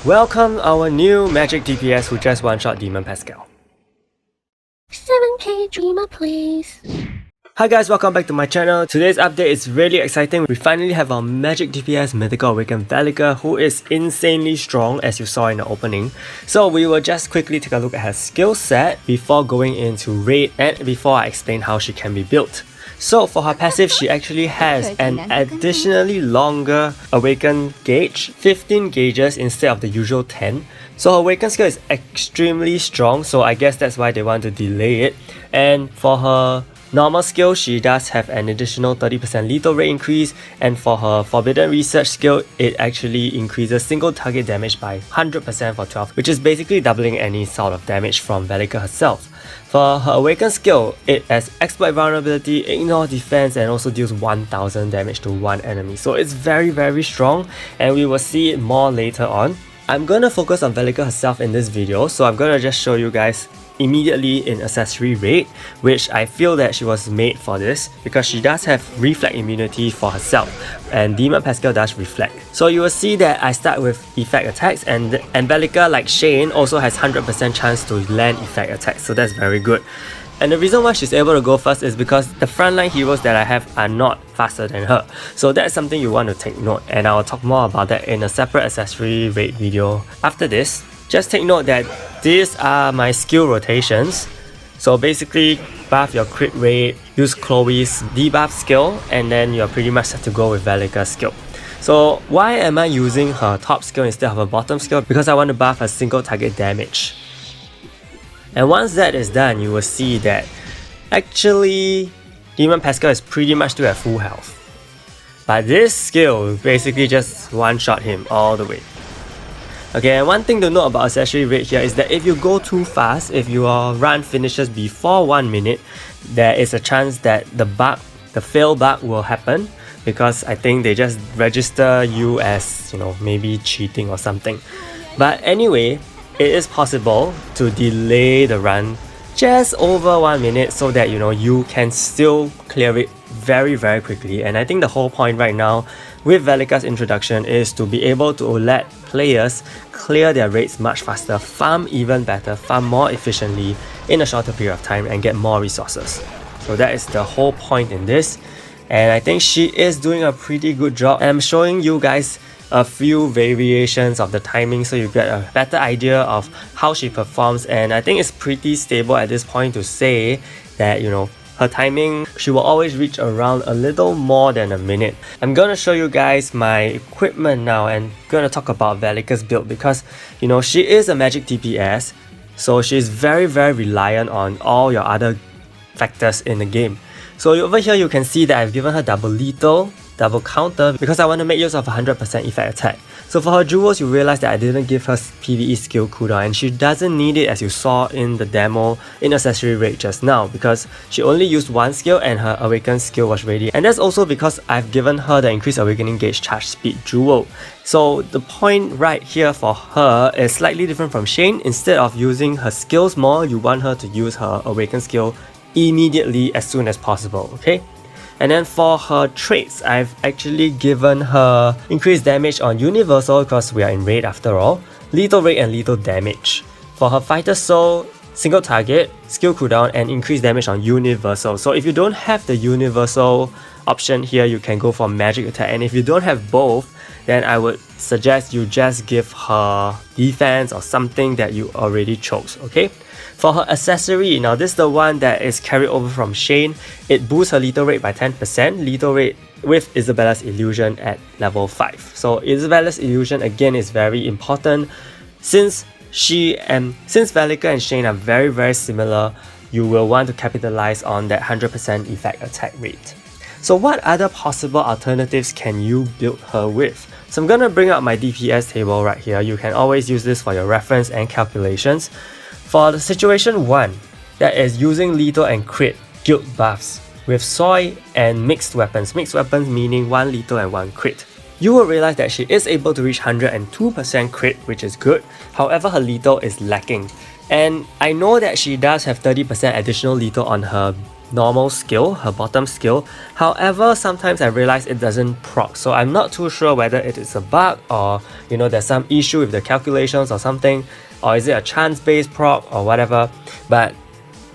Welcome our new magic DPS who just one-shot Demon Pascal. 7k dreamer please. Hi guys, welcome back to my channel. Today's update is really exciting. We finally have our magic DPS Mythical Awakened Velika, who is insanely strong as you saw in the opening. So we will just quickly take a look at her skill set before going into raid and before I explain how she can be built. So for her passive, she actually has an additionally longer awaken gauge, 15 gauges instead of the usual 10. So her awaken skill is extremely strong, so I guess that's why they want to delay it. And for her normal skill, she does have an additional 30% lethal rate increase, and for her Forbidden Research skill, it actually increases single target damage by 100% for 12, which is basically doubling any sort of damage from Velika herself. For her Awaken skill, it has Exploit Vulnerability, Ignore Defense, and also deals 1000 damage to one enemy. So it's very strong, and we will see it more later on. I'm gonna focus on Velika herself in this video, so I'm gonna just show you guys immediately in Accessory raid, which I feel that she was made for this because she does have reflect immunity for herself, and Demon Pascal does reflect. So you will see that I start with effect attacks, and Velika, like Shane, also has 100% chance to land effect attacks, so that's very good. And the reason why she's able to go first is because the frontline heroes that I have are not faster than her. So that's something you want to take note, and I'll talk more about that in a separate Accessory raid video after this. Just take note that these are my skill rotations. So basically, buff your crit rate, use Chloe's debuff skill, and then you're pretty much set to go with Velika's skill. So why am I using her top skill instead of her bottom skill? Because I want to buff her single target damage. And once that is done, you will see that actually Demon Pascal is pretty much still at full health. But this skill basically just one-shot him all the way. Okay, and one thing to note about Accessory raid here is that if you go too fast, if your run finishes before 1 minute, there is a chance that the fail bug will happen, because I think they just register you as, maybe cheating or something. But anyway, it is possible to delay the run just over 1 minute so that you can still clear it very quickly. And I think the whole point right now with Velika's introduction is to be able to let players clear their raids much faster, farm even better, farm more efficiently in a shorter period of time, and get more resources. So that is the whole point in this, and I think she is doing a pretty good job. And I'm showing you guys a few variations of the timing so you get a better idea of how she performs, and I think it's pretty stable at this point to say that her timing, she will always reach around a little more than a minute. I'm gonna show you guys my equipment now and gonna talk about Velika's build, because she is a magic DPS, so she's very reliant on all your other factors in the game. So over here you can see that I've given her double lethal, double counter, because I want to make use of 100% effect attack. So for her jewels, you realize that I didn't give her PvE skill cooldown, and she doesn't need it as you saw in the demo in Accessory raid just now, because she only used one skill and her awaken skill was ready. And that's also because I've given her the increased awakening gauge charge speed jewel. So the point right here for her is slightly different from Shane. Instead of using her skills more, you want her to use her awaken skill immediately as soon as possible, okay? And then for her traits, I've actually given her increased damage on Universal because we are in raid after all, lethal rate and lethal damage. For her Fighter Soul, single target, skill cooldown, and increased damage on Universal. So if you don't have the Universal option here, you can go for magic attack, and if you don't have both, then I would suggest you just give her defense or something that you already chose, okay? For her accessory, now this is the one that is carried over from Shane. It boosts her lethal rate by 10%, lethal rate with Isabella's Illusion at level 5. So Isabella's Illusion again is very important. Since Velika and Shane are very similar, you will want to capitalize on that 100% effect attack rate. So what other possible alternatives can you build her with? So I'm gonna bring up my DPS table right here. You can always use this for your reference and calculations. For the situation 1, that is using lethal and crit guild buffs with soy and mixed weapons meaning 1 lethal and 1 crit, you will realize that she is able to reach 102% crit, which is good. However, her lethal is lacking. And I know that she does have 30% additional lethal on her normal skill, her bottom skill. However, sometimes I realize it doesn't proc, so I'm not too sure whether it is a bug or there's some issue with the calculations or something, or is it a chance-based proc or whatever. But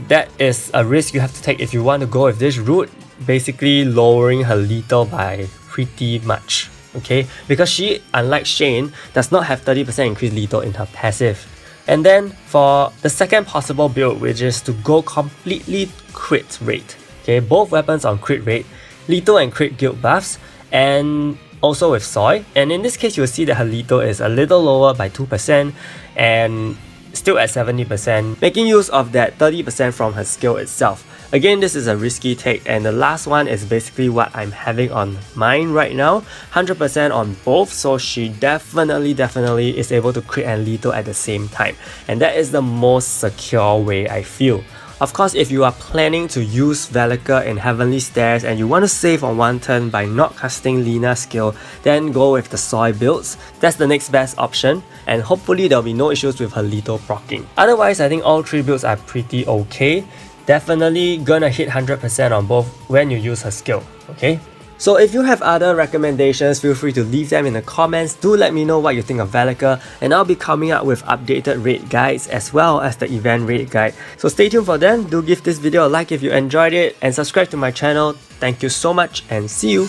that is a risk you have to take if you want to go with this route, basically lowering her lethal by pretty much, okay? Because she, unlike Shane, does not have 30% increased lethal in her passive. And then for the second possible build, which is to go completely crit rate, okay? Both weapons on crit rate, lethal and crit guild buffs, and also with Soy. And in this case, you'll see that her lethal is a little lower by 2% and still at 70%, making use of that 30% from her skill itself. Again, this is a risky take, and the last one is basically what I'm having on mine right now, 100% on both, so she definitely is able to crit and lethal at the same time, and that is the most secure way, I feel. Of course, if you are planning to use Velika in Heavenly Stairs and you want to save on one turn by not casting Lina's skill, then go with the Soy builds. That's the next best option, and hopefully there'll be no issues with her lethal proccing. Otherwise, I think all three builds are pretty okay. Definitely gonna hit 100% on both when you use her skill, okay? So if you have other recommendations, feel free to leave them in the comments. Do let me know what you think of Velika, and I'll be coming up with updated raid guides as well as the event raid guide. So stay tuned for them. Do give this video a like if you enjoyed it, and subscribe to my channel. Thank you so much, and see you!